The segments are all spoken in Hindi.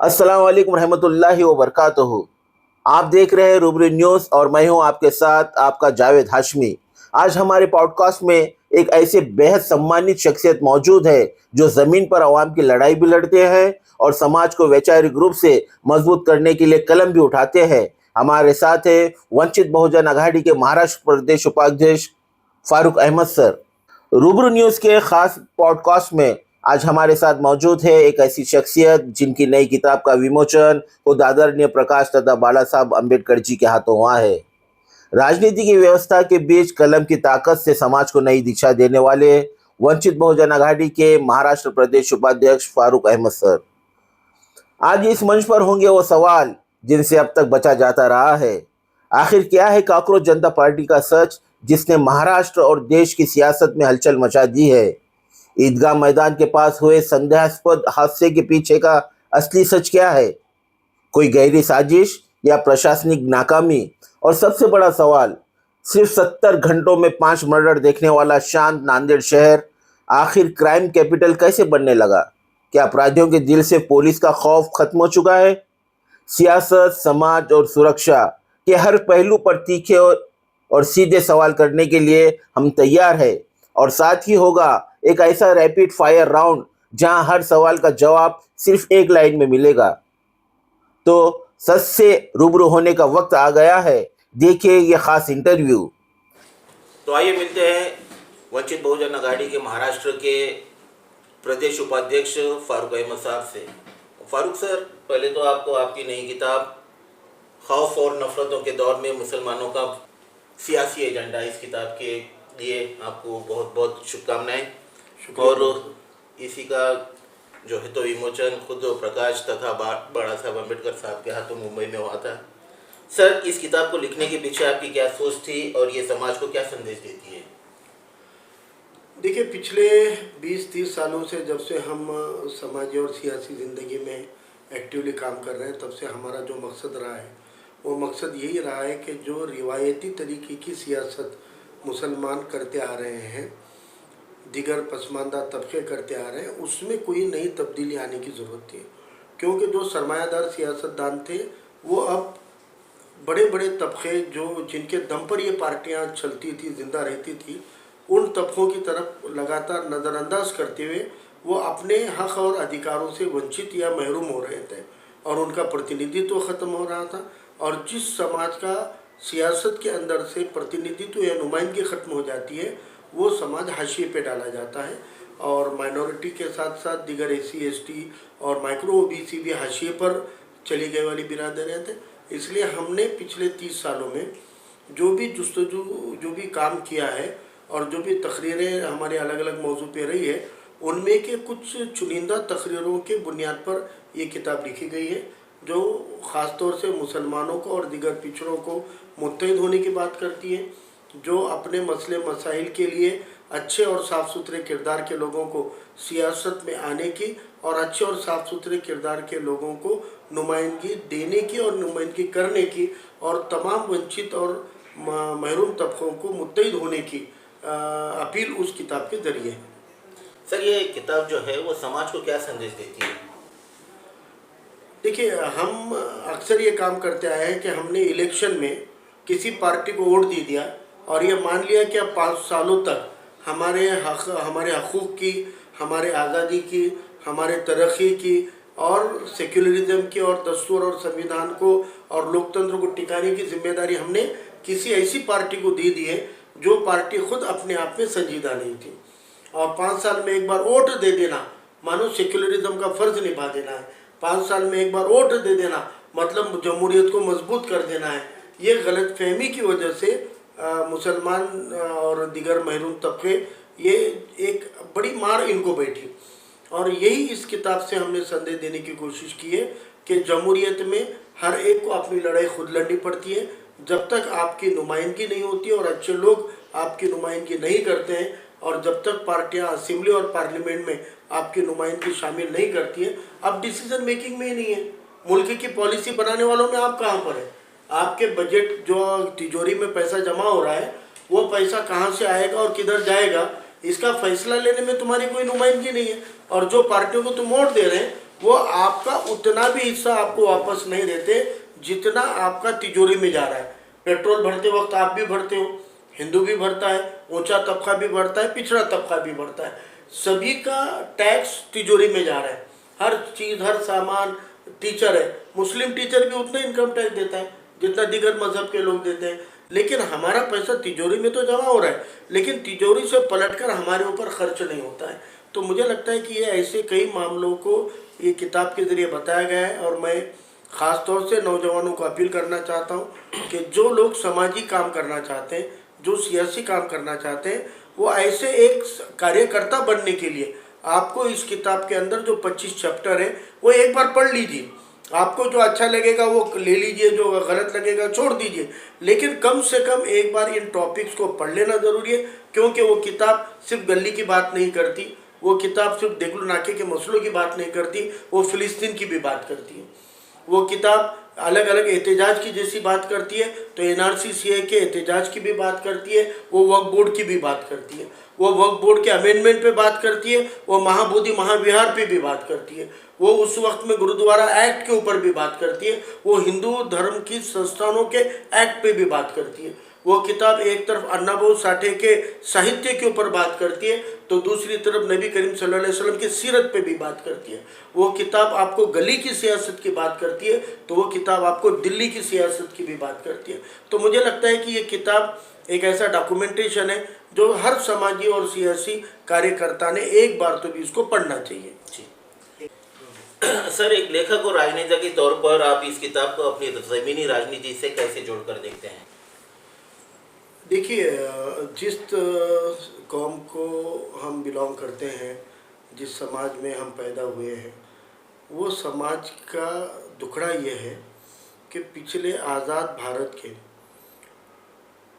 अस्सलाम वालेकुम रहमतुल्लाहि व बरकातहू। आप देख रहे हैं रूबरू न्यूज़ और मैं हूं आपके साथ आपका जावेद हाशमी। आज हमारे पॉडकास्ट में एक ऐसे बेहद सम्मानित शख्सियत मौजूद है जो ज़मीन पर अवाम की लड़ाई भी लड़ते हैं और समाज को वैचारिक रूप से मजबूत करने के लिए कलम भी उठाते हैं। हमारे साथ है वंचित बहुजन अघाड़ी के महाराष्ट्र प्रदेश उपाध्यक्ष फारूक अहमद सर। रूबरू न्यूज़ के खास पॉडकास्ट में आज हमारे साथ मौजूद है एक ऐसी शख्सियत जिनकी नई किताब का विमोचन खुद आदरणीय प्रकाश दादा बाला साहब अम्बेडकर जी के हाथों हुआ है। राजनीति की व्यवस्था के बीच कलम की ताकत से समाज को नई दिशा देने वाले वंचित बहुजन अघाड़ी के महाराष्ट्र प्रदेश उपाध्यक्ष फारूक अहमद सर आज इस मंच पर होंगे वो सवाल जिनसे अब तक बचा जाता रहा है। आखिर क्या है कॉकरोच जनता पार्टी का सच जिसने महाराष्ट्र और देश की सियासत में हलचल मचा दी है? ईदगाह मैदान के पास हुए संदेहास्पद हादसे के पीछे का असली सच क्या है? कोई गहरी साजिश या प्रशासनिक नाकामी? और सबसे बड़ा सवाल, सिर्फ 70 घंटों में 5 मर्डर देखने वाला शांत नांदेड़ शहर आखिर क्राइम कैपिटल कैसे बनने लगा? क्या अपराधियों के दिल से पुलिस का खौफ खत्म हो चुका है? सियासत, समाज और सुरक्षा के हर पहलू पर तीखे और सीधे सवाल करने के लिए हम तैयार हैं। और साथ ही होगा एक ऐसा रैपिड फायर राउंड जहां हर सवाल का जवाब सिर्फ एक लाइन में मिलेगा। तो सच से रूबरू होने का वक्त आ गया है। देखिए ये खास इंटरव्यू। तो आइए मिलते हैं वंचित बहुजन अघाड़ी के महाराष्ट्र के प्रदेश उपाध्यक्ष फारूक अहमद साहब से। फारूक सर, पहले तो आपको आपकी नई किताब खौफ और नफरतों के दौर में मुसलमानों का सियासी एजेंडा, इस किताब के लिए आपको बहुत बहुत शुभकामनाएं। और इसी का जो है तो विमोचन खुद प्रकाश तथा बाला साहब अम्बेडकर साहब के हाथों मुंबई में हुआ था। सर, इस किताब को लिखने के पीछे आपकी क्या सोच थी और ये समाज को क्या संदेश देती है? देखिए, पिछले 20-30 सालों से जब से हम समाजी और सियासी ज़िंदगी में एक्टिवली काम कर रहे हैं, तब से हमारा जो मकसद रहा है वो मकसद यही रहा है कि जो रिवायती तरीके की सियासत मुसलमान करते आ रहे हैं, दिगर पसमानदा तबके करते आ रहे हैं, उसमें कोई नई तब्दीली आने की ज़रूरत थी। क्योंकि जो सरमायादार सियासतदान थे वो अब बड़े बड़े तबके जो जिनके दम पर ये पार्टियां चलती थी, जिंदा रहती थी, उन तबकों की तरफ लगातार नज़रअंदाज करते हुए वो अपने हक़ और अधिकारों से वंचित या महरूम हो रहे थे और उनका प्रतिनिधित्व ख़त्म हो रहा था। और जिस समाज का सियासत के अंदर से प्रतिनिधित्व या नुमाइंदगी ख़त्म हो जाती है, वो समाज हाशिए पे डाला जाता है। और माइनॉरिटी के साथ साथ दिगर SC ST और माइक्रो OBC भी हाशिए पर चली गई वाली बिरादरियाँ थे। इसलिए हमने पिछले 30 सालों में जो भी काम किया है और जो भी तकरीरें हमारे अलग अलग मौजू पे रही है, उनमें के कुछ चुनिंदा तकरीरों के बुनियाद पर ये किताब लिखी गई है, जो ख़ास तौर से मुसलमानों को और दिगर पिछड़ों को मुत्तहिद होने की बात करती है, जो अपने मसले मसाइल के लिए अच्छे और साफ़ सुथरे किरदार के लोगों को सियासत में आने की और अच्छे और साफ़ सुथरे किरदार के लोगों को नुमाइंदगी देने की और नुमाइंदगी करने की और तमाम वंचित और महरूम तबकों को मुत्तहिद होने की अपील उस किताब के ज़रिए है। सर, ये किताब जो है वो समाज को क्या संदेश देती है? देखिए, हम अक्सर ये काम करते आए हैं कि हमने इलेक्शन में किसी पार्टी को वोट दे दिया और ये मान लिया कि अब 5 सालों तक हमारे हकूक़ की, हमारे आज़ादी की, हमारे तरक्की की और सेक्युलरिज्म की और दस्तूर और संविधान को और लोकतंत्र को टिकाने की जिम्मेदारी हमने किसी ऐसी पार्टी को दे दी है जो पार्टी खुद अपने आप में संजीदा नहीं थी। और 5 साल में एक बार वोट दे देना मानो सेक्युलरिज्म का फ़र्ज़ निभा देना है। 5 साल में एक बार वोट दे देना मतलब जमहूरियत को मजबूत कर देना है। ये गलतफहमी की वजह से मुसलमान और दिगर महरूम तबके ये एक बड़ी मार इनको बैठी। और यही इस किताब से हमने संदेश देने की कोशिश की है कि जमहूरियत में हर एक को अपनी लड़ाई खुद लड़नी पड़ती है। जब तक आपकी नुमाइंदगी नहीं होती और अच्छे लोग आपकी नुमाइंदगी नहीं करते हैं और जब तक पार्टियां असेंबली और पार्लियामेंट में आपकी नुमाइंदगी शामिल नहीं करती है, अब डिसीजन मेकिंग में ही नहीं है। मुल्क की पॉलिसी बनाने वालों में आप कहाँ पर है? आपके बजट जो तिजोरी में पैसा जमा हो रहा है, वो पैसा कहाँ से आएगा और किधर जाएगा, इसका फैसला लेने में तुम्हारी कोई नुमाइंदगी नहीं है। और जो पार्टियों को तुम वोट दे रहे हैं वो आपका उतना भी हिस्सा आपको वापस नहीं देते जितना आपका तिजोरी में जा रहा है। पेट्रोल भरते वक्त आप भी भरते हो, हिंदू भी भरता है, ऊंचा तबका भी भरता है, पिछड़ा तबका भी भरता है, सभी का टैक्स तिजोरी में जा रहा है। हर चीज़, हर सामान, टीचर है, मुस्लिम टीचर भी उतना इनकम टैक्स देता है जितना दीगर मजहब के लोग देते हैं, लेकिन हमारा पैसा तिजोरी में तो जमा हो रहा है, लेकिन तिजोरी से पलटकर हमारे ऊपर खर्च नहीं होता है। तो मुझे लगता है कि ये ऐसे कई मामलों को ये किताब के ज़रिए बताया गया है, और मैं ख़ास तौर से नौजवानों को अपील करना चाहता हूँ कि जो लोग समाजी काम करना चाहते हैं, जो सियासी काम करना चाहते हैं, वो ऐसे एक कार्यकर्ता बनने के लिए आपको इस किताब के अंदर जो 25 चैप्टर है वो एक बार पढ़ लीजिए। आपको जो अच्छा लगेगा वो ले लीजिए, जो गलत लगेगा छोड़ दीजिए, लेकिन कम से कम एक बार इन टॉपिक्स को पढ़ लेना ज़रूरी है, क्योंकि वो किताब सिर्फ गली की बात नहीं करती, वो किताब सिर्फ देगलू नाके के मसलों की बात नहीं करती, वो फ़िलिस्तीन की भी बात करती है। वो किताब अलग अलग एहतजाज की जैसी बात करती है, तो NRC CA के एहतजाज की भी बात करती है, वो वक्फ बोर्ड की भी बात करती है, वो वक्फ बोर्ड के अमेंडमेंट पे बात करती है, वो महाबोधि महाविहार पे भी बात करती है, वो उस वक्त में गुरुद्वारा एक्ट के ऊपर भी बात करती है, वो हिंदू धर्म की संस्थानों के एक्ट पे भी बात करती है। वो किताब एक तरफ अन्नाभाऊ साठे के साहित्य के ऊपर बात करती है, तो दूसरी तरफ नबी करीम सल्लल्लाहु अलैहि वसल्लम की सीरत पे भी बात करती है। वो किताब आपको गली की सियासत की बात करती है, तो वो किताब आपको दिल्ली की सियासत की भी बात करती है। तो मुझे लगता है कि ये किताब एक ऐसा डॉक्यूमेंटेशन है जो हर समाजी और सियासी कार्यकर्ता ने एक बार तो भी इसको पढ़ना चाहिए। सर, एक लेखक और राजनेता के तौर पर आप इस किताब को अपनी ज़मीनी राजनीति से कैसे जोड़कर देखते हैं? देखिए, जिस कौम को हम बिलोंग करते हैं, जिस समाज में हम पैदा हुए हैं, वो समाज का दुखड़ा ये है कि पिछले आज़ाद भारत के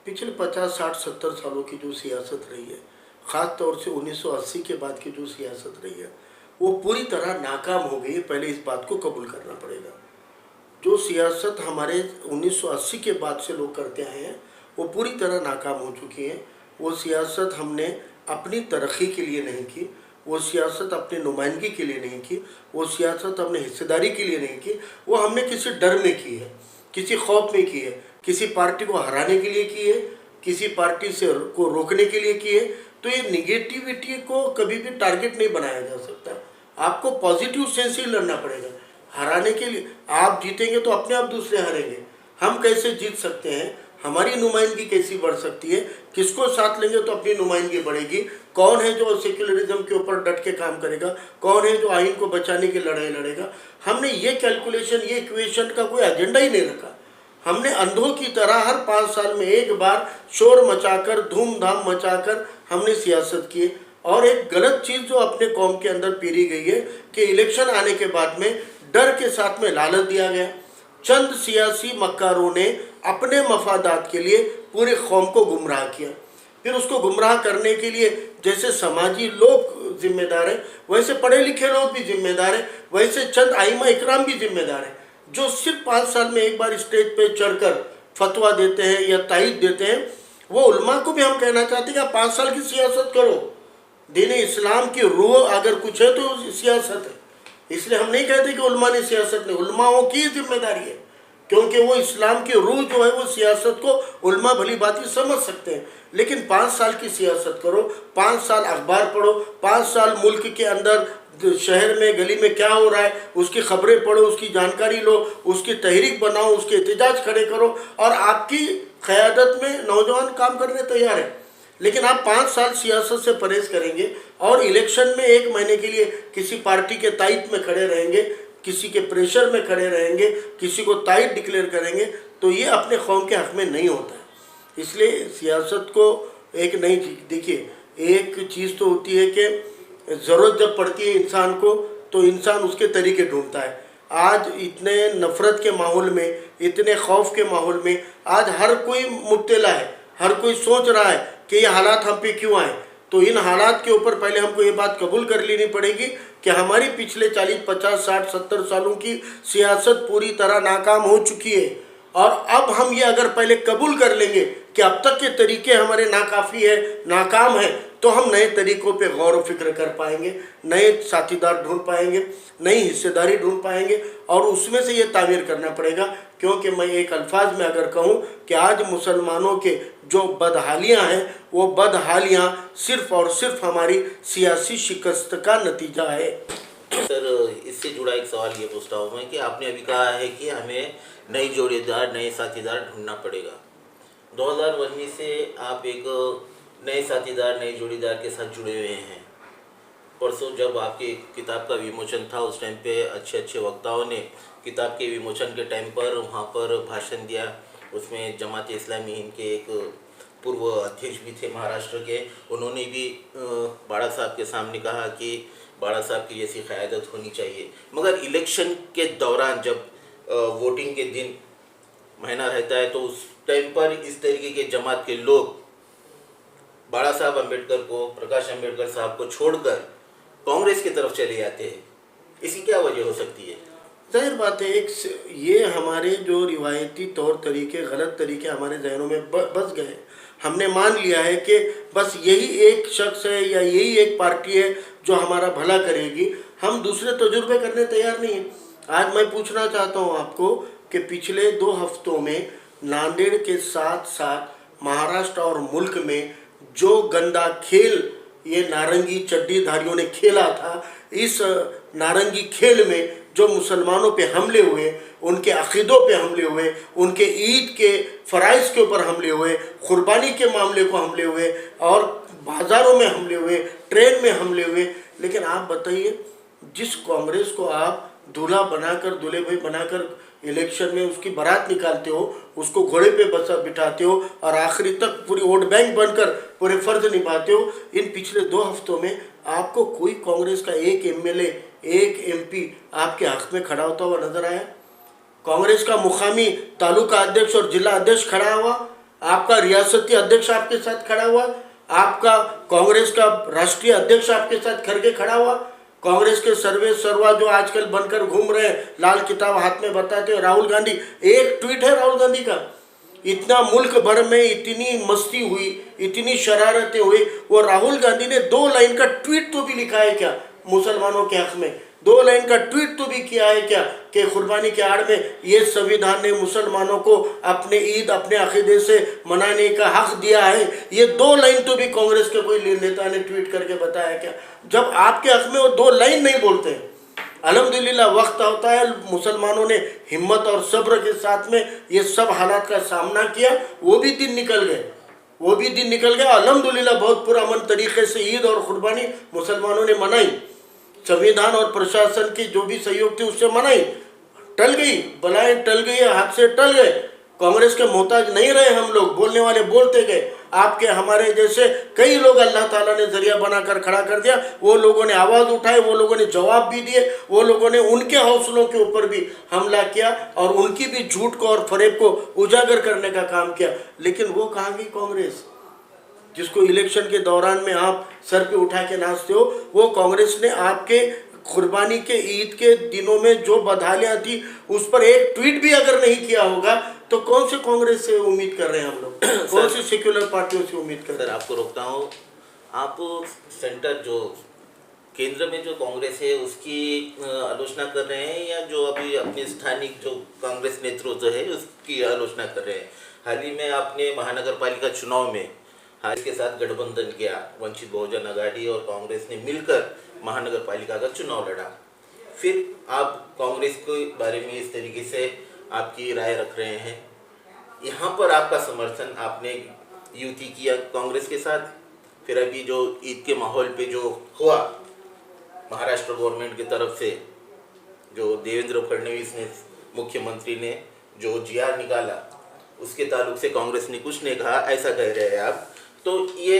पिछले 50, 60, 70 सालों की जो सियासत रही है, ख़ास तौर से 1980 के बाद की जो सियासत रही है, वो पूरी तरह नाकाम हो गई है। पहले इस बात को कबूल करना पड़ेगा। जो सियासत हमारे 1980 के बाद से लोग करते आए हैं, वो पूरी तरह नाकाम हो चुकी है। वो सियासत हमने अपनी तरक्की के लिए नहीं की, वो सियासत अपनी नुमाइंदगी के लिए नहीं की, वो सियासत हमने हिस्सेदारी के लिए नहीं की, वो हमने किसी डर में की है, किसी खौफ में की है, किसी पार्टी को हराने के लिए की है, किसी पार्टी से को रोकने के लिए की है। तो ये निगेटिविटी को कभी भी टारगेट नहीं बनाया जा सकता। आपको पॉजिटिव सेंस ही लड़ना पड़ेगा। हराने के लिए आप जीतेंगे तो अपने आप दूसरे हारेंगे। हम कैसे जीत सकते हैं, हमारी नुमाइंदगी कैसी बढ़ सकती है, किसको साथ लेंगे तो अपनी नुमाइंदगी बढ़ेगी, कौन है जो सेक्युलरिज्म के ऊपर डट के काम करेगा, कौन है जो आइन को बचाने की लड़ाई लड़ेगा। हमने ये कैलकुलेशन, ये इक्वेशन का कोई एजेंडा ही नहीं रखा। हमने अंधों की तरह हर 5 साल में एक बार शोर मचाकर, धूमधाम मचाकर हमने सियासत की। और एक गलत चीज़ जो अपने कौम के अंदर पीरी गई है कि इलेक्शन आने के बाद में डर के साथ में लालच दिया गया। चंद सियासी मक्कारों ने अपने मफादात के लिए पूरे कौम को गुमराह किया। फिर उसको गुमराह करने के लिए जैसे समाजी लोग जिम्मेदार हैं, वैसे पढ़े लिखे लोग भी जिम्मेदार हैं, वैसे चंद आइमा इकराम भी जिम्मेदार हैं, जो सिर्फ 5 साल में एक बार स्टेज पे चढ़कर फतवा देते हैं या तायद देते हैं। वो उलमा को भी हम कहना चाहते हैं कि 5 साल की सियासत करो। दीन इस्लाम की रूह अगर कुछ है तो सियासत है। इसलिए हम नहीं कहते कि उलमा ने सियासत नहीं, उलमाओं की जिम्मेदारी है, क्योंकि वो इस्लाम की रूह जो है वो सियासत को उलमा भली बात समझ सकते हैं। लेकिन 5 साल की सियासत करो, 5 साल अखबार पढ़ो, 5 साल मुल्क के अंदर शहर में गली में क्या हो रहा है उसकी खबरें पढ़ो, उसकी जानकारी लो, उसकी तहरीक बनाओ, उसके एहतजाज खड़े करो, और आपकी क़यादत में नौजवान काम करने तैयार है। लेकिन आप 5 साल सियासत से परहेज करेंगे और इलेक्शन में 1 महीने के लिए किसी पार्टी के तायद में खड़े रहेंगे, किसी के प्रेशर में खड़े रहेंगे, किसी को तायद डिक्लेयर करेंगे, तो ये अपने कौम के हक़ में नहीं होता है। इसलिए सियासत को एक नई देखिए, एक चीज़ तो होती है कि ज़रूरत जब पड़ती है इंसान को तो इंसान उसके तरीके ढूंढता है। आज इतने नफ़रत के माहौल में, इतने खौफ के माहौल में आज हर कोई मुब्तला है, हर कोई सोच रहा है कि ये हालात हम पे क्यों आए। तो इन हालात के ऊपर पहले हमको ये बात कबूल कर लेनी पड़ेगी कि हमारी पिछले 40, 50, 60, 70 सालों की सियासत पूरी तरह नाकाम हो चुकी है। और अब हम ये अगर पहले कबूल कर लेंगे कि अब तक के तरीके हमारे नाकाफ़ी है, नाकाम है, तो हम नए तरीक़ों पे गौर व फिक्र कर पाएंगे, नए साथीदार ढूंढ पाएंगे, नई हिस्सेदारी ढूंढ पाएंगे और उसमें से ये तामीर करना पड़ेगा। क्योंकि मैं एक अल्फाज में अगर कहूँ कि आज मुसलमानों के जो बदहालियाँ हैं वो बदहालियाँ सिर्फ़ और सिर्फ हमारी सियासी शिकस्त का नतीजा है। सर, इससे जुड़ा एक सवाल ये पूछता हूँ मैं कि आपने अभी कहा है कि हमें नई जोड़ीदार, नए साथीदार ढूंढना पड़ेगा। 2019 से आप एक नए साथीदार, नए जोड़ीदार के साथ जुड़े हुए हैं। परसों जब आपकी किताब का विमोचन था, उस टाइम पे अच्छे अच्छे वक्ताओं ने किताब के विमोचन के टाइम पर वहाँ पर भाषण दिया। उसमें जमात इस्लामी हिंद के एक पूर्व अध्यक्ष भी थे महाराष्ट्र के, उन्होंने भी बाड़ा साहब के सामने कहा कि बाड़ा साहब की जैसी क़यादत होनी चाहिए। मगर इलेक्शन के दौरान जब वोटिंग के दिन महीना रहता है तो उस टाइम पर इस तरीके के जमात के लोग बाड़ा साहब अम्बेडकर को, प्रकाश अम्बेडकर साहब को छोड़कर कांग्रेस की तरफ चले जाते हैं। इसकी क्या वजह हो सकती है? जाहिर बात है, ये हमारे जो रिवायती तौर तरीके, गलत तरीके हमारे जहनों में बस गए। हमने मान लिया है कि बस यही एक शख्स है या यही एक पार्टी है जो हमारा भला करेगी। हम दूसरे तजुर्बे करने तैयार नहीं हैं। आज मैं पूछना चाहता हूँ आपको कि पिछले 2 हफ्तों में नांदेड़ के साथ साथ महाराष्ट्र और मुल्क में जो गंदा खेल ये नारंगी चड्डीधारियों ने खेला था, इस नारंगी खेल में जो मुसलमानों पे हमले हुए, उनके अक़ीदों पे हमले हुए, उनके ईद के फ़राइज़ के ऊपर हमले हुए, क़ुरबानी के मामले को हमले हुए और बाज़ारों में हमले हुए, ट्रेन में हमले हुए। लेकिन आप बताइए, जिस कांग्रेस को आप दूल्हा बनाकर, दूल्हे भाई बनाकर इलेक्शन में उसकी बारात निकालते हो, उसको घोड़े पे बिठाते हो और आखिरी तक पूरी वोट बैंक बनकर पूरे फ़र्ज निभाते हो, इन पिछले 2 हफ्तों में आपको कोई कांग्रेस का एक एमएलए, एक एमपी आपके हक़ में खड़ा होता हुआ नज़र आया? कांग्रेस का मुकामी तालुका अध्यक्ष और जिला अध्यक्ष खड़ा हुआ, आपका रियासती अध्यक्ष आपके साथ खड़ा हुआ, आपका कांग्रेस का राष्ट्रीय अध्यक्ष आपके साथ खड़के खड़ा हुआ, कांग्रेस के सर्वे सर्वा जो आजकल बनकर घूम रहे हैं, लाल किताब हाथ में बताते हो, राहुल गांधी, एक ट्वीट है राहुल गांधी का, इतना मुल्क भर में इतनी मस्ती हुई, इतनी शरारतें हुई, वो राहुल गांधी ने 2 लाइन का ट्वीट तो भी लिखा है क्या मुसलमानों के हक़ में? 2 लाइन का ट्वीट तो भी किया है क्या कि कुर्बानी के आड़ में ये संविधान ने मुसलमानों को अपने ईद, अपने अकीदे से मनाने का हक़ दिया है? ये 2 लाइन तो भी कांग्रेस के कोई नेता ने ट्वीट करके बताया क्या? जब आपके हक़ में वो 2 लाइन नहीं बोलते हैं। अल्हम्दुलिल्लाह वक्त होता है, मुसलमानों ने हिम्मत और सब्र के साथ में ये सब हालात का सामना किया, वो भी दिन निकल गए। अल्हम्दुलिल्लाह बहुत पुरअमन तरीके से ईद और कुर्बानी मुसलमानों ने मनाई। संविधान और प्रशासन की जो भी सहयोग थी उससे मनाई, टल गई, बलाएं टल गई, हाथ से टल गए। कांग्रेस के मोहताज नहीं रहे हम लोग, बोलने वाले बोलते गए। आपके हमारे जैसे कई लोग अल्लाह ताला ने जरिया बनाकर खड़ा कर दिया। वो लोगों ने आवाज़ उठाई, वो लोगों ने जवाब भी दिए, वो लोगों ने उनके हौसलों के ऊपर भी हमला किया और उनकी भी झूठ को और फरेब को उजागर करने का काम किया। लेकिन वो कहाँ गई कांग्रेस, जिसको इलेक्शन के दौरान में आप सर पे उठा के नाचते हो? वो कांग्रेस ने आपके कुर्बानी के ईद के दिनों में जो बदहालियाँ थी उस पर एक ट्वीट भी अगर नहीं किया होगा तो कौन से कांग्रेस से उम्मीद कर रहे हैं हम लोग? कौन सी सेक्युलर पार्टियों से उम्मीद कर रहे हैं? सर, आपको रोकता हूँ। आप सेंटर जो केंद्र में जो कांग्रेस है उसकी आलोचना कर रहे हैं या जो अभी अपने स्थानिक जो कांग्रेस नेतृत्व है उसकी आलोचना कर रहे हैं? हाल ही में आपने महानगर पालिका चुनाव में हाल के साथ गठबंधन किया, वंचित बहुजन आघाड़ी और कांग्रेस ने मिलकर महानगर पालिका का चुनाव लड़ा। फिर आप कांग्रेस के बारे में इस तरीके से आपकी राय रख रहे हैं। यहाँ पर आपका समर्थन, आपने युति किया कांग्रेस के साथ, फिर अभी जो ईद के माहौल पे जो हुआ महाराष्ट्र गवर्नमेंट की तरफ से, जो देवेंद्र फडणवीस ने, मुख्यमंत्री ने जो जीआर निकाला, उसके ताल्लुक से कांग्रेस ने कुछ नहीं कहा, ऐसा कह रहे हैं आप। तो ये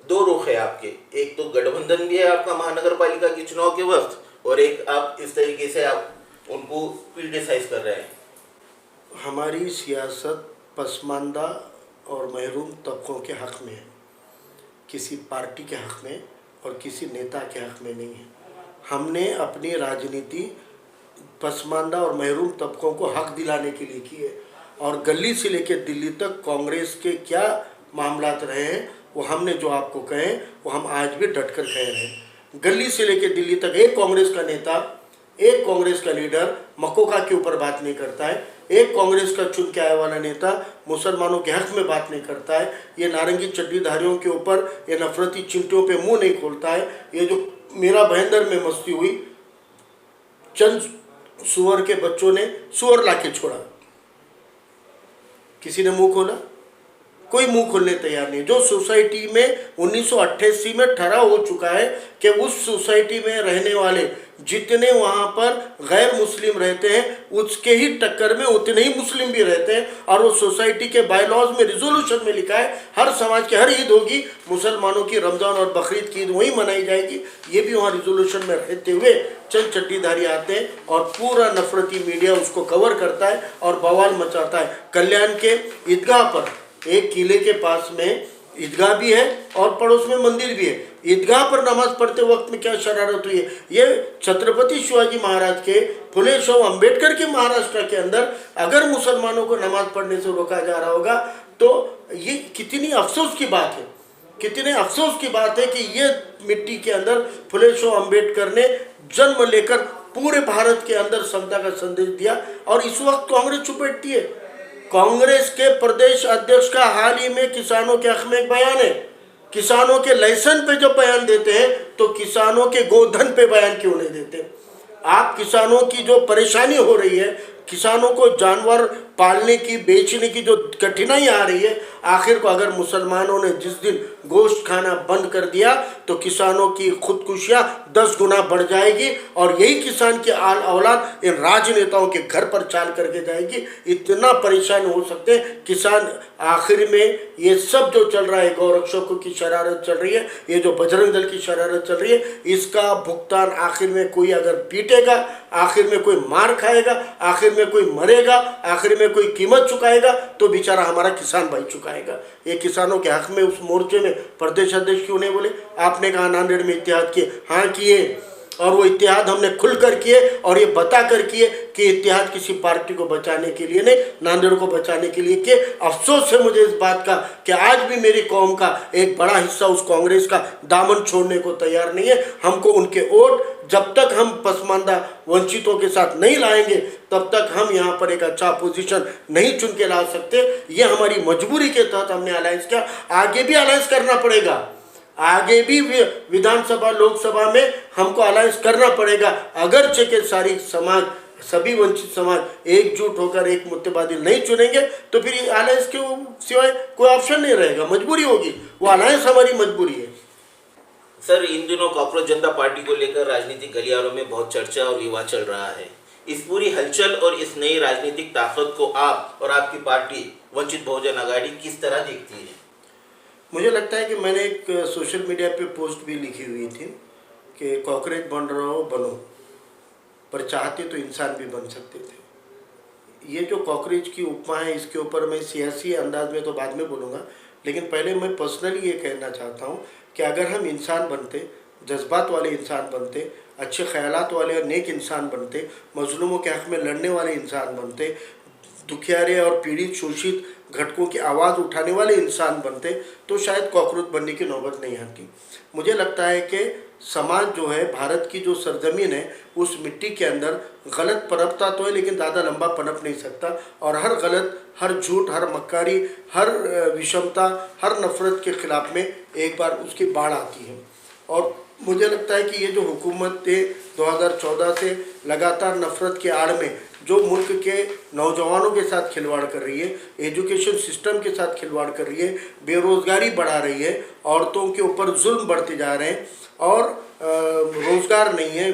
2 रुख है आपके, एक तो गठबंधन भी है आपका महानगर पालिका के चुनाव के वक्त, और एक आप इस तरीके से आप उनको क्रिटिसाइज कर रहे हैं। हमारी सियासत पसमानदा और महरूम तबकों के हक़ में है, किसी पार्टी के हक़ में और किसी नेता के हक़ में नहीं है। हमने अपनी राजनीति पसमानदा और महरूम तबकों को हक़ दिलाने के लिए की है और गली से लेकर दिल्ली तक कांग्रेस के क्या मामलात रहे हैं वो हमने जो आपको कहे वो हम आज भी डट कर कह रहे हैं। गली से लेकर दिल्ली तक एक कांग्रेस का नेता, एक कांग्रेस का लीडर मकोका के ऊपर बात नहीं करता है, एक कांग्रेस का चुन के आया वाला नेता मुसलमानों के हक में बात नहीं करता है, ये नारंगी चड्डीधारियों के ऊपर ये नफरती चिंटियों पे मुंह नहीं खोलता है। ये जो मेरा भयंदर में मस्ती हुई, चंद सुअर के बच्चों ने सुअर लाके छोड़ा, किसी ने मुंह खोला? कोई मुंह खोलने तैयार नहीं। जो सोसाइटी में 1988 में ठहराव हो चुका है कि उस सोसाइटी में रहने वाले जितने वहाँ पर गैर मुस्लिम रहते हैं उसके ही टक्कर में उतने ही मुस्लिम भी रहते हैं, और वो सोसाइटी के बायलॉज में रिजोल्यूशन में लिखा है हर समाज की हर ईद होगी, मुसलमानों की रमज़ान और बकरीद की ईद वहीं मनाई जाएगी। ये भी वहाँ रिजोल्यूशन में रहते हुए चंद चट्टीधारी आते हैं और पूरा नफरती मीडिया उसको कवर करता है और बवाल मचाता है। कल्याण के ईदगाह पर, एक किले के पास में ईदगाह भी है और पड़ोस में मंदिर भी है, ईदगाह पर नमाज पढ़ते वक्त में क्या शरारत हुई है? ये छत्रपति शिवाजी महाराज के, फुले शाह अम्बेडकर के महाराष्ट्र के अंदर अगर मुसलमानों को नमाज पढ़ने से रोका जा रहा होगा तो ये कितनी अफसोस की बात है, कितने अफसोस की बात है कि ये मिट्टी के अंदर फुले शाह अम्बेडकर ने जन्म लेकर पूरे भारत के अंदर समता का संदेश दिया और इस वक्त कांग्रेस चुप बैठती है। कांग्रेस के प्रदेश अध्यक्ष का हाल ही में किसानों के हक में एक बयान है, किसानों के लाइसेंस पे जो बयान देते हैं तो किसानों के गोधन पे बयान क्यों नहीं देते? आप किसानों की जो परेशानी हो रही है, किसानों को जानवर पालने की, बेचने की जो कठिनाई आ रही है, आखिर को अगर मुसलमानों ने जिस दिन गोश्त खाना बंद कर दिया तो किसानों की खुदकुशियां 10 गुना बढ़ जाएगी और यही किसान की औलाद इन राजनेताओं के घर पर चाल करके जाएगी। इतना परेशान हो सकते हैं किसान। आखिर में ये सब जो चल रहा है, गौरक्षकों की शरारत चल रही है, ये जो बजरंग दल की शरारत चल रही है, इसका भुगतान आखिर में कोई अगर पीटेगा, आखिर में कोई मार खाएगा, आखिर में कोई मरेगा, आखिर में कोई कीमत चुकाएगा तो बेचारा हमारा किसान भाई चुकाएगा। ये किसानों के हक में उस मोर्चे में प्रदेश अध्यक्ष क्यों नहीं बोले? आपने कहा नांदेड़ में इत्तेहाद किए, हाँ किए, और वो इत्तेहाद हमने खुलकर किए और ये बता कर किए कि इत्तेहाद किसी पार्टी को बचाने के लिए नहीं, नांदेड़ को बचाने के लिए किए। अफसोस है मुझे इस बात का कि आज भी मेरी कौम का एक बड़ा हिस्सा उस कांग्रेस का दामन छोड़ने को तैयार नहीं है। हमको उनके वोट जब तक हम पसमानदा वंचितों के साथ नहीं लाएंगे तब तक हम यहाँ पर एक अच्छा पोजीशन नहीं चुन के ला सकते। ये हमारी मजबूरी के तहत हमने अलायंस किया, आगे भी अलायंस करना पड़ेगा, आगे भी विधानसभा लोकसभा में हमको अलायंस करना पड़ेगा। अगरचे के सारी समाज, सभी वंचित समाज एकजुट होकर एक मुत्तेबादिल नहीं चुनेंगे तो फिर अलायंस के सिवाय कोई ऑप्शन नहीं रहेगा, मजबूरी होगी, वो अलायंस हमारी मजबूरी है। सर, इन दिनों कॉकरोच जनता पार्टी को लेकर राजनीतिक गलियारों में बहुत चर्चा और विवाद चल रहा है। इस पूरी हलचल और इस नई राजनीतिक ताकत को आप और आपकी पार्टी वंचित बहुजन आघाड़ी किस तरह देखती है? मुझे लगता है कि मैंने एक सोशल मीडिया पे पोस्ट भी लिखी हुई थी कि कॉकरोच बन रहा हो बनो, पर चाहते तो इंसान भी बन सकते थे। ये जो कॉकरोच की उपमा है इसके ऊपर मैं सियासी अंदाज में तो बाद में बोलूँगा, लेकिन पहले मैं पर्सनली ये कहना चाहता हूँ कि अगर हम इंसान बनते, जज्बात वाले इंसान बनते, अच्छे ख्यालात वाले और नेक इंसान बनते, मजलूमों के हक़ में लड़ने वाले इंसान बनते, दुखियारे और पीड़ित शोषित घटकों की आवाज़ उठाने वाले इंसान बनते तो शायद कॉकरोच बनने की नौबत नहीं आती। मुझे लगता है कि समाज जो है, भारत की जो सरजमीन है, उस मिट्टी के अंदर गलत पनपता तो है लेकिन ज़्यादा लंबा पनप नहीं सकता, और हर गलत, हर झूठ, हर मक्कारी, हर विषमता, हर नफ़रत के ख़िलाफ़ में एक बार उसकी बाढ़ आती है। और मुझे लगता है कि ये जो हुकूमतें 2014 से लगातार नफ़रत के आड़ में जो मुल्क के नौजवानों के साथ खिलवाड़ कर रही है, एजुकेशन सिस्टम के साथ खिलवाड़ कर रही है, बेरोज़गारी बढ़ा रही है, औरतों के ऊपर जुल्म बढ़ते जा रहे हैं और रोज़गार नहीं है,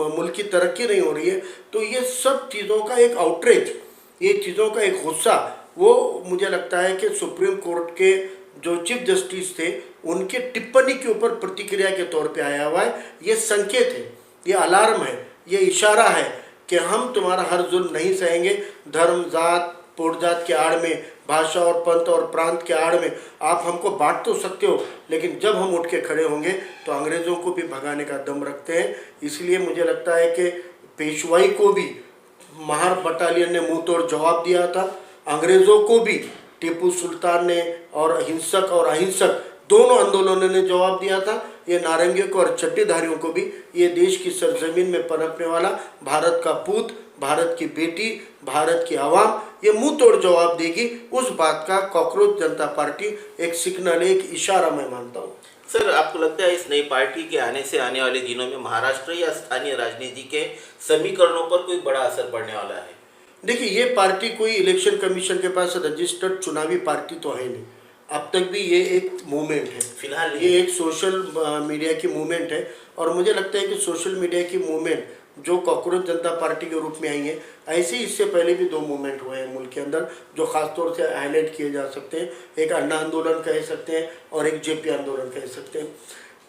मुल्क की तरक्की नहीं हो रही है, तो ये सब चीज़ों का एक आउटरीच, ये चीज़ों का एक गुस्सा, वो मुझे लगता है कि सुप्रीम कोर्ट के जो चीफ जस्टिस थे उनके टिप्पणी के ऊपर प्रतिक्रिया के तौर पे आया हुआ है। ये संकेत है, ये अलार्म है, ये इशारा है कि हम तुम्हारा हर जुल्म नहीं सहेंगे। धर्म, जात, पोटजात के आड़ में, भाषा और पंथ और प्रांत के आड़ में आप हमको बांट तो सकते हो, लेकिन जब हम उठ के खड़े होंगे तो अंग्रेज़ों को भी भगाने का दम रखते हैं। इसलिए मुझे लगता है कि पेशवाई को भी महार बटालियन ने मुंह तोड़ जवाब दिया था, अंग्रेज़ों को भी टीपू सुल्तान ने और हिंसक और अहिंसक दोनों आंदोलनों ने जवाब दिया था। ये नारंगियों को और चट्टीधारियों को भी ये देश की सरजमीन में पनपने वाला भारत का पूत, भारत की बेटी, भारत की आवाम ये मुंह तोड़ जवाब देगी। उस बात का कॉकरोच जनता पार्टी एक सिग्नल, एक इशारा मैं मानता हूँ। सर, आपको लगता है इस नई पार्टी के आने से आने वाले दिनों में महाराष्ट्र या स्थानीय राजनीति के समीकरणों पर कोई बड़ा असर पड़ने वाला है? देखिए, ये पार्टी कोई इलेक्शन कमीशन के पास रजिस्टर्ड चुनावी पार्टी तो है नहीं। अब तक भी ये एक मूवमेंट है, फिलहाल ये एक सोशल मीडिया की मूवमेंट है। और मुझे लगता है कि सोशल मीडिया की मूवमेंट जो कॉकरोच जनता पार्टी के रूप में आई है, ऐसे ही इससे पहले भी 2 मूवमेंट हुए हैं मुल्क के अंदर जो खासतौर से हाईलाइट किए जा सकते हैं। एक अन्ना आंदोलन कह सकते हैं और एक जेपी आंदोलन कह सकते हैं।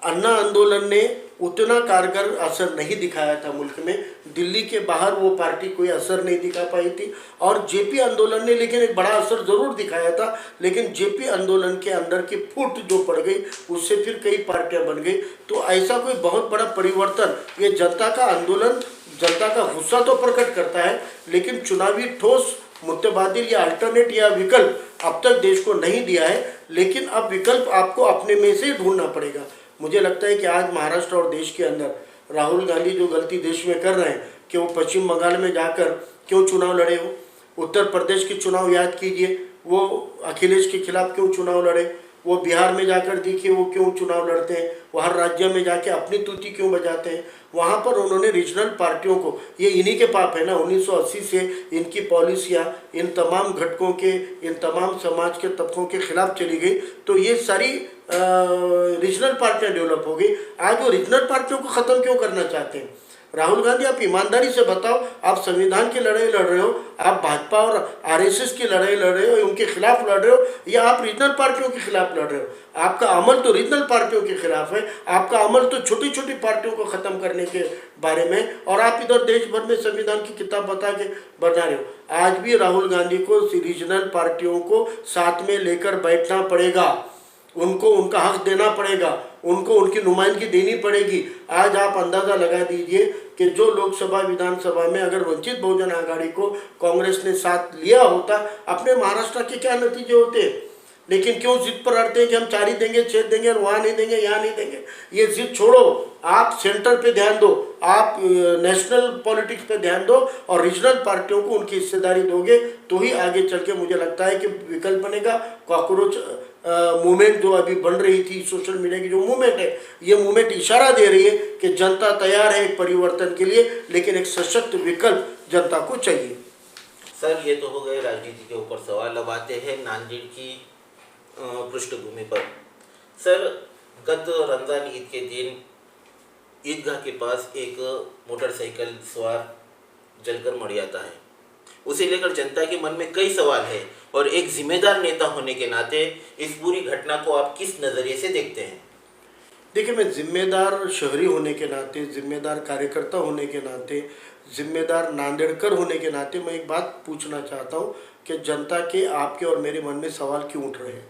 अन्ना आंदोलन ने उतना कारगर असर नहीं दिखाया था मुल्क में, दिल्ली के बाहर वो पार्टी कोई असर नहीं दिखा पाई थी। और जेपी आंदोलन ने लेकिन एक बड़ा असर ज़रूर दिखाया था, लेकिन जेपी आंदोलन के अंदर की फूट जो पड़ गई उससे फिर कई पार्टियां बन गई। तो ऐसा कोई बहुत बड़ा परिवर्तन, ये जनता का आंदोलन जनता का गुस्सा तो प्रकट करता है, लेकिन चुनावी ठोस मुतबादिल या अल्टरनेट या विकल्प अब तक देश को नहीं दिया है। लेकिन अब विकल्प आपको अपने में से ढूंढना पड़ेगा। मुझे लगता है कि आज महाराष्ट्र और देश के अंदर राहुल गांधी जो गलती देश में कर रहे हैं कि वो पश्चिम बंगाल में जाकर क्यों चुनाव लड़े हो, उत्तर प्रदेश के चुनाव याद कीजिए, वो अखिलेश के खिलाफ क्यों चुनाव लड़े, वो बिहार में जाकर देखिए वो क्यों चुनाव लड़ते हैं, वो हर राज्य में जाके अपनी तूती क्यों बजाते हैं। वहाँ पर उन्होंने रीजनल पार्टियों को, ये इन्हीं के पाप है ना, 1980 से इनकी पॉलिसियाँ इन तमाम घटकों के, इन तमाम समाज के तबकों के खिलाफ चली गई। तो ये सारी रीजनल पार्टियाँ डेवलप हो गई। आज वो रीजनल पार्टियों को ख़त्म क्यों करना चाहते हैं? राहुल गांधी, आप ईमानदारी से बताओ, आप संविधान की लड़ाई लड़ रहे हो, आप भाजपा और आरएसएस की लड़ाई लड़ रहे हो, उनके खिलाफ लड़ रहे हो, या आप रीजनल पार्टियों के खिलाफ लड़ रहे हो? आपका अमल तो रीजनल पार्टियों के खिलाफ है, आपका अमल तो छोटी छोटी पार्टियों को ख़त्म करने के बारे में, और आप इधर देश भर में संविधान की किताब बता के बना रहे हो। आज भी राहुल गांधी को रीजनल पार्टियों को साथ में लेकर बैठना पड़ेगा, उनको उनका हक देना पड़ेगा, उनको उनकी नुमाइंदगी देनी पड़ेगी। आज आप अंदाज़ा लगा दीजिए कि जो लोकसभा विधानसभा में अगर वंचित बहुजन आघाड़ी को कांग्रेस ने साथ लिया होता, अपने महाराष्ट्र के क्या नतीजे होते। लेकिन क्यों जिद पर अड़ते हैं कि हम 4 ही देंगे, 6 देंगे और वहाँ नहीं देंगे, यहाँ नहीं देंगे। ये जिद छोड़ो, आप सेंटर पे ध्यान दो, आप नेशनल पॉलिटिक्स पे ध्यान दो और रीजनल पार्टियों को उनकी हिस्सेदारी दोगे तो ही आगे चल के मुझे लगता है कि विकल्प बनेगा। कॉकरोच मूवमेंट जो अभी बन रही थी, सोशल मीडिया की जो मूवमेंट है, ये मूवमेंट इशारा दे रही है कि जनता तैयार है एक परिवर्तन के लिए, लेकिन एक सशक्त विकल्प जनता को चाहिए। सर, ये तो हो गए राजनीति के ऊपर सवाल। अब आते हैं नांदेड़ की पृष्ठभूमि पर। सर, गत रमज़ान ईद के दिन ईदगाह के पास एक मोटरसाइकिल सवार जलकर मर जाता है। उसे लेकर जनता के मन में कई सवाल हैं और एक जिम्मेदार नेता होने के नाते इस पूरी घटना को आप किस नज़रिए से देखते हैं? देखिए, मैं जिम्मेदार शहरी होने के नाते, जिम्मेदार कार्यकर्ता होने के नाते, जिम्मेदार नांदेड़कर होने के नाते मैं एक बात पूछना चाहता हूँ कि जनता के, आपके और मेरे मन में सवाल क्यों उठ रहे हैं?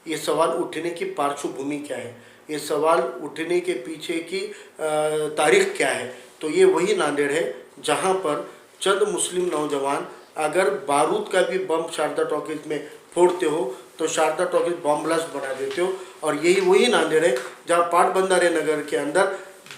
ये सवाल उठने की पार्श्वभूमि क्या है? ये सवाल उठने के पीछे की तारीख क्या है? तो ये वही नांदेड़ है जहाँ पर चंद मुस्लिम नौजवान अगर बारूद का भी बम शारदा टॉकीज में फोड़ते हो तो शारदा टॉकीज बम ब्लास्ट बना देते हो। और यही वही नांदेड़ है जहाँ पाटबंधारे नगर के अंदर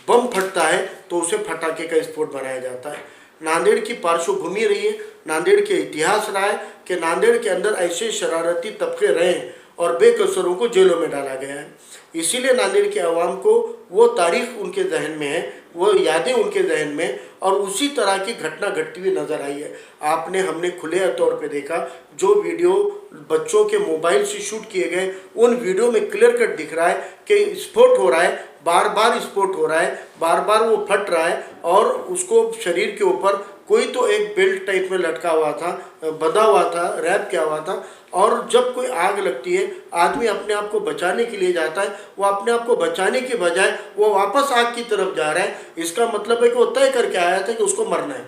बम फटता है तो उसे फटाके का स्फोट बनाया जाता है। नांदेड़ की पार्श्वभूमि रही है, नांदेड़ के इतिहास रहा है कि नांदेड़ के अंदर ऐसे शरारती तबके रहे हैं और बेकसूरों को जेलों में डाला गया है। इसीलिए नांदेड़ के आवाम को वो तारीख उनके जहन में है, वो यादें उनके जहन में, और उसी तरह की घटना घटती हुई नज़र आई है। हमने खुले तौर पे देखा जो वीडियो बच्चों के मोबाइल से शूट किए गए, उन वीडियो में क्लियर कट दिख रहा है कि स्फोट हो रहा है, बार बार स्फोट हो रहा है, बार बार वो फट रहा है और उसको शरीर के ऊपर कोई तो एक बेल्ट टाइप में लटका हुआ था, बंधा हुआ था, रैप किया हुआ था। और जब कोई आग लगती है, आदमी अपने आप को बचाने के लिए जाता है, वो अपने आप को बचाने के बजाय वो वापस आग की तरफ जा रहा है। इसका मतलब है कि वो तय करके आया था कि उसको मरना है।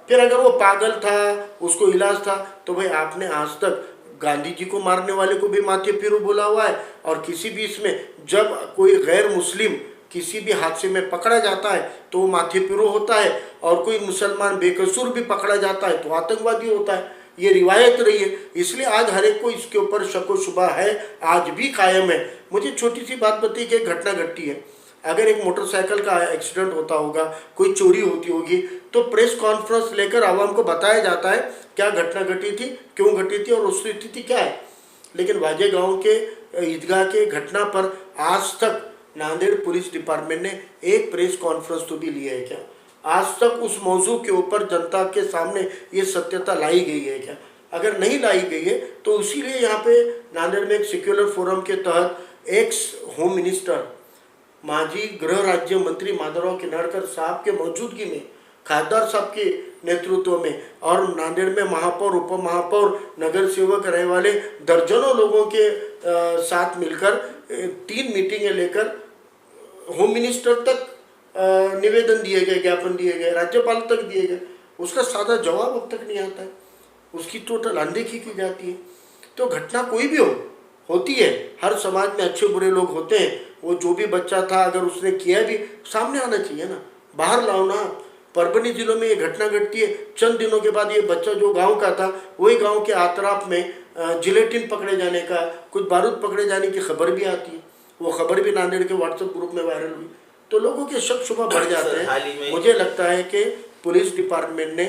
फिर अगर वो पागल था, उसको इलाज था, तो भाई आपने आज तक गांधी जी को मारने वाले को भी माथे फिरू बोला हुआ है, और किसी भी इसमें जब कोई गैर मुस्लिम किसी भी हादसे में पकड़ा जाता है तो वो माथे फिरू होता है, और कोई मुसलमान बेकसूर भी पकड़ा जाता है तो आतंकवादी होता है। ये रिवायत रही है, इसलिए आज हर एक को इसके ऊपर शक व शुबा है, आज भी कायम है। मुझे छोटी सी बात बताइए कि एक घटना घटती है, अगर एक मोटरसाइकिल का एक्सीडेंट होता होगा, कोई चोरी होती होगी, तो प्रेस कॉन्फ्रेंस लेकर आवाम को बताया जाता है क्या घटना घटी थी, क्यों घटी थी और उसकी स्थिति क्या है। लेकिन वाजे गांव के ईदगाह के घटना पर आज तक नांदेड़ पुलिस डिपार्टमेंट ने एक प्रेस कॉन्फ्रेंस तो भी लिया है क्या? आज तक उस मौजू के ऊपर जनता के सामने ये सत्यता लाई गई है क्या? अगर नहीं लाई गई है तो इसीलिए यहाँ पे नांदेड़ में एक सेक्युलर फोरम के तहत एक्स होम मिनिस्टर माजी गृह राज्य मंत्री माधवराव किनारकर साहब के मौजूदगी में, खासदार साहब के नेतृत्व में और नांदेड़ में महापौर, उप महापौर, नगर सेवक रहने वाले दर्जनों लोगों के साथ मिलकर 3 मीटिंगें लेकर होम मिनिस्टर तक निवेदन दिए गए, ज्ञापन दिए गए, राज्यपाल तक दिए गए। उसका सादा जवाब अब तक नहीं आता है, उसकी टोटल अनदेखी की जाती है। तो घटना कोई भी होती है, हर समाज में अच्छे बुरे लोग होते हैं। वो जो भी बच्चा था अगर उसने किया भी, सामने आना चाहिए ना, बाहर लाओ ना। परभनी जिलों में ये घटना घटती है, चंद दिनों के बाद ये बच्चा जो गांव का था वही गांव के आतराफ में जिलेटिन पकड़े जाने का, कुछ बारूद पकड़े जाने की खबर भी आती है। वो खबर भी नांदेड़ के व्हाट्सएप ग्रुप में वायरल हुई, तो लोगों के शक शुबा बढ़ जाते हैं। मुझे लगता है कि पुलिस डिपार्टमेंट ने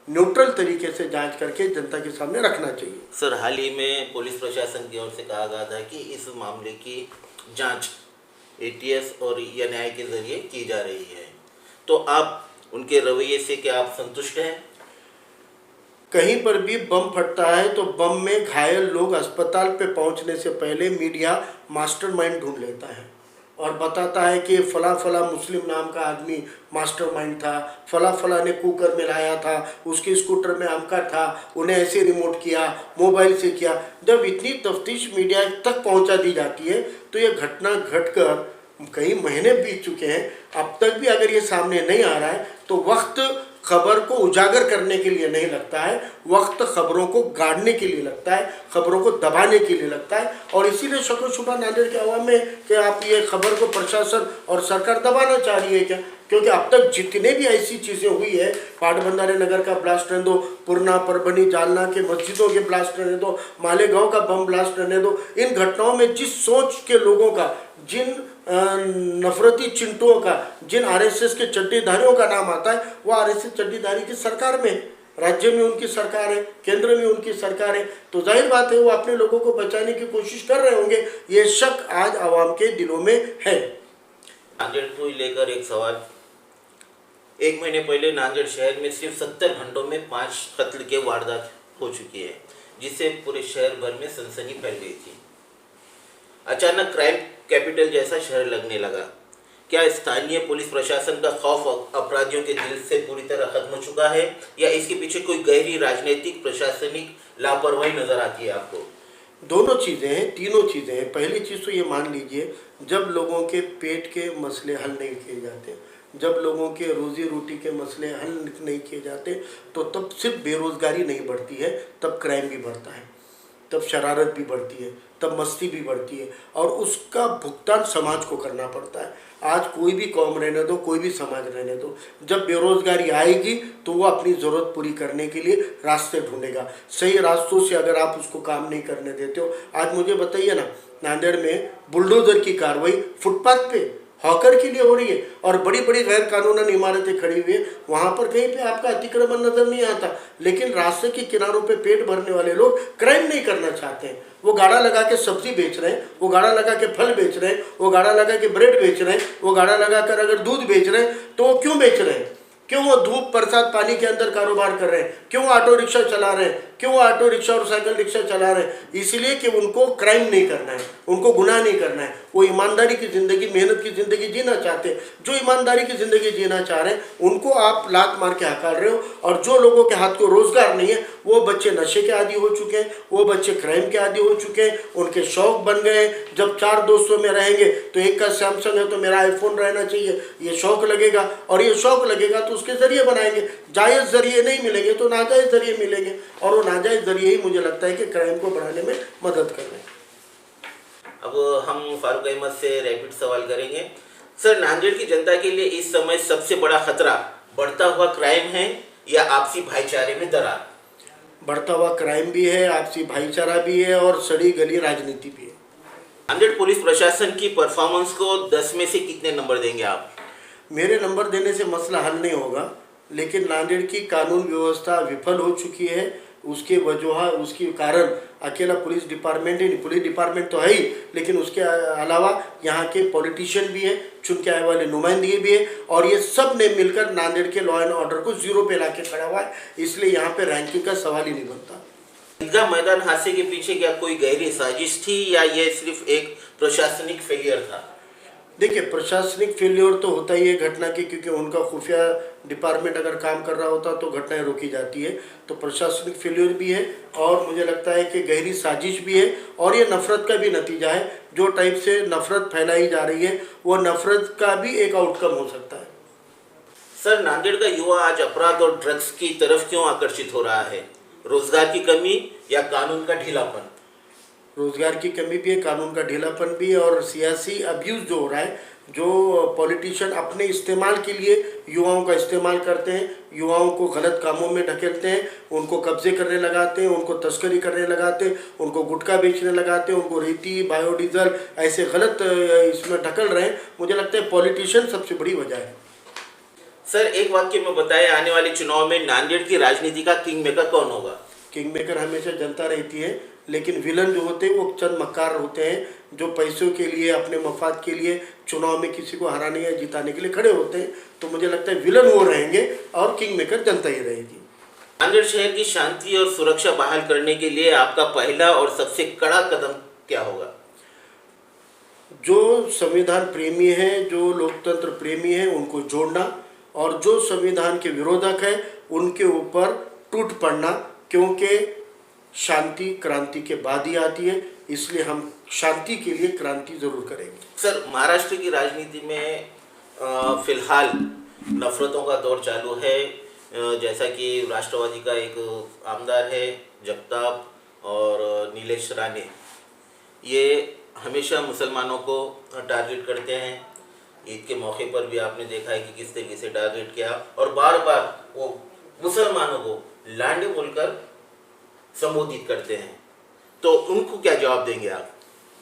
न्यूट्रल तरीके से जांच करके जनता के सामने रखना चाहिए। सर, हाल ही में पुलिस प्रशासन की ओर से कहा गया था कि इस मामले की जांच एटीएस और या न्याय के जरिए की जा रही है, तो आप उनके रवैये से क्या आप संतुष्ट हैं? कहीं पर भी बम फटता है तो बम में घायल लोग अस्पताल पे पहुंचने से पहले मीडिया मास्टरमाइंड ढूंढ लेता है और बताता है कि फला फला मुस्लिम नाम का आदमी मास्टरमाइंड था, फला फला ने कुकर में लाया था, उसके स्कूटर में अमका था, उन्हें ऐसे रिमोट किया, मोबाइल से किया। जब इतनी तफ्तीश मीडिया तक पहुंचा दी जाती है तो ये घटना घटकर कई महीने बीत चुके हैं, अब तक भी अगर ये सामने नहीं आ रहा है तो वक्त खबर को उजागर करने के लिए नहीं लगता है, वक्त खबरों को गाड़ने के लिए लगता है, खबरों को दबाने के लिए लगता है। और इसीलिए शक व शुबा नांदेड़ के अवाम में कि आप ये खबर को प्रशासन और सरकार दबाना चाह रही है क्या? क्योंकि अब तक जितने भी ऐसी चीज़ें हुई है, पाटबंधारे नगर का ब्लास्ट रहने दो, पुरना, परभनी, जालना के मस्जिदों के ब्लास्ट रहने दो, मालेगांव का बम ब्लास्ट रहने दो, इन घटनाओं में जिस सोच के लोगों का, जिन नफरती चिंटुओं का, जिन आरएसएस के चड्डीधारियों का नाम आता है, वो आरएसएस चड्डीधारी की सरकार में, राज्य में उनकी सरकार है, केंद्र में उनकी सरकार है, तो जाहिर बात है वो अपने लोगों को बचाने की कोशिश कर रहे होंगे। ये शक आज आवाम के दिलों में है। नांदेड़ को लेकर एक सवाल, 1 महीने पहले नांदेड़ शहर में सिर्फ 70 घंटों में 5 कत्ल के वारदात हो चुकी है, जिससे पूरे शहर भर में सनसनी फैल गई थी। अचानक क्राइम कैपिटल जैसा शहर लगने लगा। क्या स्थानीय पुलिस प्रशासन का खौफ अपराधियों के दिल से पूरी तरह खत्म हो चुका है, या इसके पीछे कोई गहरी राजनीतिक प्रशासनिक लापरवाही नजर आती है आपको? दोनों चीज़ें हैं, तीनों चीज़ें हैं। पहली चीज़ तो ये मान लीजिए, जब लोगों के पेट के मसले हल नहीं किए जाते, जब लोगों के रोजी रोटी के मसले हल नहीं किए जाते, तो तब सिर्फ बेरोज़गारी नहीं बढ़ती है, तब क्राइम भी बढ़ता है, तब शरारत भी बढ़ती है, तब मस्ती भी बढ़ती है, और उसका भुगतान समाज को करना पड़ता है। आज कोई भी कौम रहने दो, कोई भी समाज रहने दो, जब बेरोज़गारी आएगी तो वो अपनी ज़रूरत पूरी करने के लिए रास्ते ढूंढेगा। सही रास्तों से अगर आप उसको काम नहीं करने देते हो, आज मुझे बताइए ना, नांदेड़ में बुलडोज़र की कार्रवाई फुटपाथ पे हॉकर के लिए हो रही है और बड़ी बड़ी गैर कानूनी इमारतें खड़ी हुई है, वहाँ पर कहीं पे आपका अतिक्रमण नजर नहीं आता, लेकिन रास्ते के किनारों पे पेट भरने वाले लोग क्राइम नहीं करना चाहते हैं। वो गाड़ा लगा के सब्जी बेच रहे हैं, वो गाड़ा लगा के फल बेच रहे हैं, वो गाड़ा लगा के ब्रेड बेच रहे हैं, वो गाड़ा लगा कर अगर दूध बेच रहे हैं, तो वो क्यों बेच रहे हैं? क्यों वो धूप बरसात पानी के अंदर कारोबार कर रहे हैं? क्यों ऑटो रिक्शा चला रहे हैं? क्यों ऑटो रिक्शा और साइकिल रिक्शा चला रहे हैं? इसलिए कि उनको क्राइम नहीं करना है, उनको गुनाह नहीं करना है, वो ईमानदारी की ज़िंदगी, मेहनत की ज़िंदगी जीना चाहते हैं। जो ईमानदारी की ज़िंदगी जीना चाह रहे हैं उनको आप लात मार के हकार रहे हो, और जो लोगों के हाथ को रोज़गार नहीं है, वो बच्चे नशे के आदी हो चुके हैं, वो बच्चे क्राइम के आदी हो चुके हैं, उनके शौक बन गए। जब 4 दोस्तों में रहेंगे तो एक का सैमसंग है तो मेरा आईफोन रहना चाहिए, ये शौक लगेगा, और ये शौक लगेगा तो उसके ज़रिए बनाएंगे। जायज़ ज़रिए नहीं मिलेंगे तो नाजायज़ ज़रिए मिलेंगे, और वो नाजायज़ ज़रिए ही मुझे लगता है कि क्राइम को बढ़ाने में मदद कर रहे हैं। अब हम फारूक अहमद से रैपिड सवाल करेंगे। सर, नांदेड़ की जनता के लिए इस समय सबसे बड़ा खतरा बढ़ता हुआ क्राइम है या आपसी भाईचारे में दरार? बढ़ता हुआ क्राइम भी है, आपसी भाईचारा भी है और सड़ी गली राजनीति भी है। नांदेड़ पुलिस प्रशासन की परफॉर्मेंस को 10 में से कितने नंबर देंगे आप? मेरे नंबर देने से मसला हल नहीं होगा, लेकिन नांदेड़ की कानून व्यवस्था विफल हो चुकी है। उसके उसके कारण अकेला पुलिस डिपार्टमेंट ही नहीं, पुलिस डिपार्टमेंट तो है ही, लेकिन उसके अलावा यहाँ के पॉलिटिशियन भी है, चुन के आए वाले नुमाइंदगी भी है, और ये सब ने मिलकर नांदेड़ के लॉ एंड ऑर्डर को जीरो पे लाके खड़ा हुआ है। इसलिए यहाँ पे रैंकिंग का सवाल ही नहीं बनता। ईदगाह मैदान हादसे के पीछे क्या कोई गहरी साजिश थी या ये सिर्फ एक प्रशासनिक फेलियर था? देखिए, प्रशासनिक फेल्योर तो होता ही है घटना की, क्योंकि उनका खुफिया डिपार्टमेंट अगर काम कर रहा होता तो घटनाएं रोकी जाती है। तो प्रशासनिक फेल्योर भी है, और मुझे लगता है कि गहरी साजिश भी है, और ये नफरत का भी नतीजा है। जो टाइप से नफरत फैलाई जा रही है, वो नफरत का भी एक आउटकम हो सकता है। सर, नांदेड़ का युवा आज अपराध और ड्रग्स की तरफ क्यों आकर्षित हो रहा है? रोजगार की कमी या कानून का ढीलापन? रोजगार की कमी भी है, कानून का ढीलापन भी है, और सियासी अब्यूज़ जो हो रहा है, जो पॉलिटिशियन अपने इस्तेमाल के लिए युवाओं का इस्तेमाल करते हैं, युवाओं को गलत कामों में ढकेलते हैं, उनको कब्जे करने लगाते हैं, उनको तस्करी करने लगाते हैं, उनको गुटखा बेचने लगाते हैं, उनको रेती, बायोडीजल ऐसे गलत इसमें ढकल रहे हैं। मुझे लगता है पॉलिटिशियन सबसे बड़ी वजह है। सर, एक वाक्य में बताएं, आने वाले चुनाव में नांदेड़ की राजनीति का किंग मेकर कौन होगा? किंग मेकर हमेशा जनता रहती है, लेकिन विलन जो होते हैं वो चंद मक्कार होते हैं, जो पैसों के लिए, अपने मफाद के लिए चुनाव में किसी को हराने या जिताने के लिए खड़े होते हैं। तो मुझे लगता है विलन वो रहेंगे और किंग मेकर जनता ही रहेगी। नांदेड़ शहर की शांति और सुरक्षा बहाल करने के लिए आपका पहला और सबसे कड़ा कदम क्या होगा? जो संविधान प्रेमी है, जो लोकतंत्र प्रेमी है, उनको जोड़ना, और जो संविधान के विरोधक है उनके ऊपर टूट पड़ना, क्योंकि शांति क्रांति के बाद ही आती है। इसलिए हम शांति के लिए क्रांति जरूर करेंगे। सर, महाराष्ट्र की राजनीति में फिलहाल नफरतों का दौर चालू है। जैसा कि राष्ट्रवादी का एक आमदार है जगताप और नीलेश राणे, ये हमेशा मुसलमानों को टारगेट करते हैं। ईद के मौके पर भी आपने देखा है कि किस तरीके से टारगेट किया, और बार बार वो मुसलमानों को लांडे बोलकर संबोधित करते हैं। तो उनको क्या जवाब देंगे आप?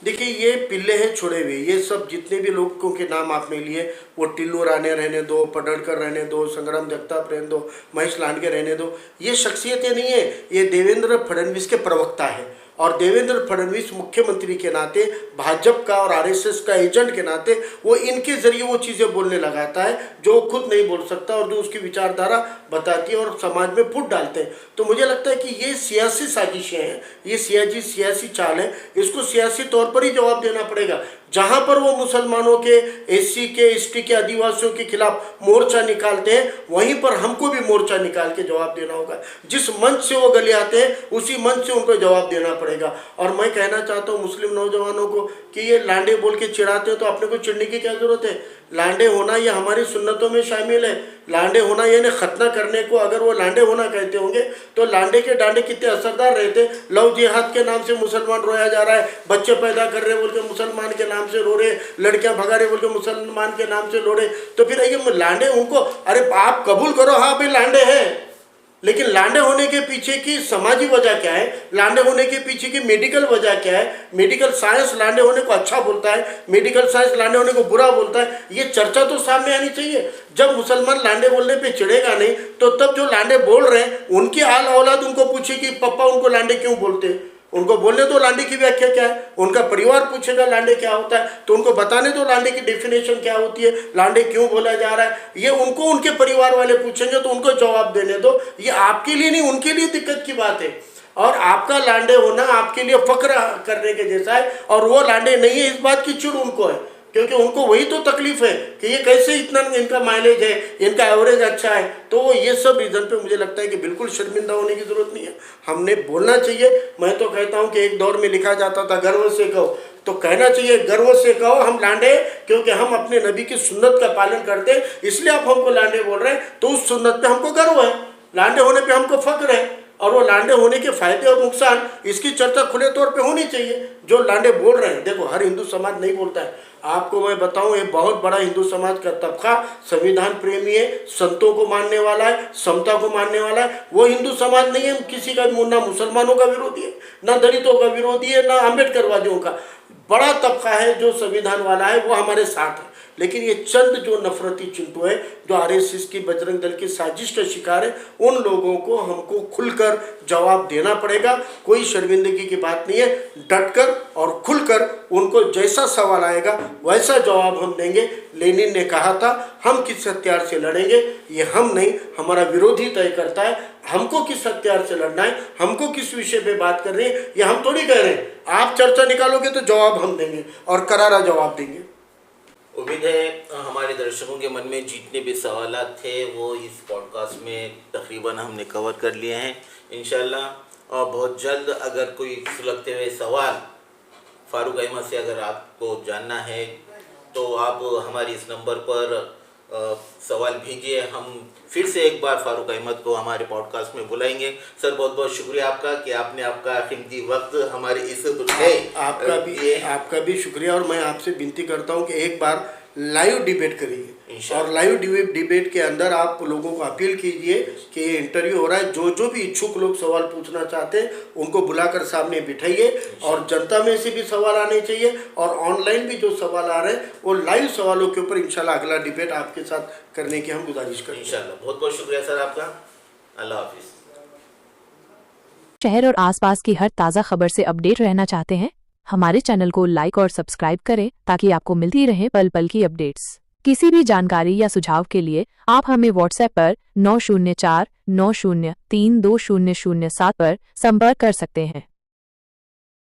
देखिए, ये पिल्ले हैं छोड़े हुए। ये सब जितने भी लोगों के नाम आपने लिए, वो टिल्लू राणे रहने दो, पडड़कर रहने दो, संग्राम जगताप रहने दो, महेश लांडगे रहने दो, ये शख्सियतें नहीं है, ये देवेंद्र फडणवीस के प्रवक्ता है। और देवेंद्र फडणवीस मुख्यमंत्री के नाते, भाजपा का और आरएसएस का एजेंट के नाते, वो इनके जरिए वो चीज़ें बोलने लगाता है जो खुद नहीं बोल सकता, और जो उसकी विचारधारा बताती है और समाज में फूट डालते हैं। तो मुझे लगता है कि ये सियासी साजिशें हैं, ये सियासी चाल है। इसको सियासी तौर पर ही जवाब देना पड़ेगा। जहाँ पर वो मुसलमानों के, एससी के, एसटी के, आदिवासियों के खिलाफ मोर्चा निकालते हैं, वहीं पर हमको भी मोर्चा निकाल के जवाब देना होगा। जिस मंच से वो गले आते हैं, उसी मंच से उनको जवाब देना पड़ेगा। और मैं कहना चाहता हूँ मुस्लिम नौजवानों को कि ये लांडे बोल के चिढ़ाते हैं, तो अपने को चिढ़ने की क्या जरूरत है? लांडे होना ये हमारी सुन्नतों में शामिल है। लांडे होना यानी खतना करने को अगर वो लांडे होना कहते होंगे, तो लांडे के डांडे कितने असरदार रहते। लव जिहाद के नाम से मुसलमान रोया जा रहा है, बच्चे पैदा कर रहे बोल के मुसलमान के नाम से रो रहे, लड़कियां भगा रहे बोल के मुसलमान के नाम से रो रहे। तो फिर ये लांडे उनको, अरे आप कबूल करो, हाँ भाई लांडे हैं, लेकिन लांडे होने के पीछे की समाजी वजह क्या है? लांडे होने के पीछे की मेडिकल वजह क्या है? मेडिकल साइंस लांडे होने को अच्छा बोलता है, मेडिकल साइंस लांडे होने को बुरा बोलता है। ये चर्चा तो सामने आनी चाहिए। जब मुसलमान लांडे बोलने पे चिढ़ेगा नहीं, तो तब जो लांडे बोल रहे हैं उनकी आल औलाद उनको पूछे कि पप्पा उनको लांडे क्यों बोलते हैं। उनको बोलने दो लांडे की व्याख्या क्या है। उनका परिवार पूछेगा लांडे क्या होता है, तो उनको बताने दो लांडे की डेफिनेशन क्या होती है, लांडे क्यों बोला जा रहा है। ये उनको उनके परिवार वाले पूछेंगे तो उनको जवाब देने दो। ये आपके लिए नहीं, उनके लिए दिक्कत की बात है। और आपका लांडे होना आपके लिए फक्र करने के जैसा है, और वो लांडे नहीं है, इस बात की चिढ़ उनको है, क्योंकि उनको वही तो तकलीफ है कि ये कैसे इतना इनका माइलेज है, इनका एवरेज अच्छा है। तो ये सब रीज़न पे मुझे लगता है कि बिल्कुल शर्मिंदा होने की ज़रूरत नहीं है, हमने बोलना चाहिए। मैं तो कहता हूँ कि एक दौर में लिखा जाता था गर्व से कहो, तो कहना चाहिए गर्व से कहो हम लांडे, क्योंकि हम अपने नबी की सुन्नत का पालन करते हैं, इसलिए आप हमको लांडे बोल रहे हैं। तो उस सुन्नत पे हमको गर्व है, लांडे होने पे हमको फक्र है। और वो लांडे होने के फायदे और नुकसान इसकी चर्चा खुले तौर पे होनी चाहिए। जो लांडे बोल रहे हैं, देखो हर हिंदू समाज नहीं बोलता है। आपको मैं बताऊं, ये बहुत बड़ा हिंदू समाज का तबका संविधान प्रेमी है, संतों को मानने वाला है, समता को मानने वाला है। वो हिंदू समाज नहीं है किसी का, ना मुसलमानों का विरोधी है, ना दलितों का विरोधी है, ना अम्बेडकरवादियों का। बड़ा तबका है जो संविधान वाला है, वो हमारे साथ है। लेकिन ये चंद जो नफरती चिंटू है, जो आरएसएस की बजरंग दल की साजिश का शिकार है, उन लोगों को हमको खुलकर जवाब देना पड़ेगा। कोई शर्मिंदगी की बात नहीं है। डटकर और खुलकर उनको जैसा सवाल आएगा वैसा जवाब हम देंगे। लेनिन ने कहा था, हम किस हथियार से लड़ेंगे ये हम नहीं, हमारा विरोधी तय करता है। हमको किस हथियार से लड़ना है, हमको किस विषय पे बात करनी है, ये हम थोड़ी कह रहे हैं। आप चर्चा निकालोगे तो जवाब हम देंगे और करारा जवाब देंगे। उम्मीद है हमारे दर्शकों के मन में जितने भी सवालात थे वो इस पॉडकास्ट में तकरीबन हमने कवर कर लिए हैं इंशाल्लाह। और बहुत जल्द अगर कोई सुलगते हुए सवाल फारूक अहमद से अगर आपको जानना है तो आप हमारे इस नंबर पर सवाल भेजिए। हम फिर से एक बार फारूक अहमद को हमारे पॉडकास्ट में बुलाएंगे। सर बहुत बहुत शुक्रिया आपका कि आपने आपका कीमती वक्त हमारे इस आपका भी शुक्रिया। और मैं आपसे विनती करता हूं कि एक बार लाइव डिबेट करिए, और लाइव डिबेट के अंदर आप लोगों को अपील कीजिए कि ये इंटरव्यू हो रहा है, जो भी इच्छुक लोग सवाल पूछना चाहते हैं उनको बुलाकर सामने बिठाइए। और जनता में से भी सवाल आने चाहिए, और ऑनलाइन भी जो सवाल आ रहे हैं वो लाइव सवालों के ऊपर इंशाल्लाह अगला डिबेट आपके साथ करने की हम गुजारिश करेंगे इंशाल्लाह। बहुत बहुत शुक्रिया सर आपका। अल्लाह हाफिज। शहर और आसपास की हर ताज़ा खबर से अपडेट रहना चाहते हैं? हमारे चैनल को लाइक और सब्सक्राइब करें ताकि आपको मिलती रहे पल पल की अपडेट्स। किसी भी जानकारी या सुझाव के लिए आप हमें व्हाट्सएप पर 9049032007 पर संपर्क कर सकते हैं।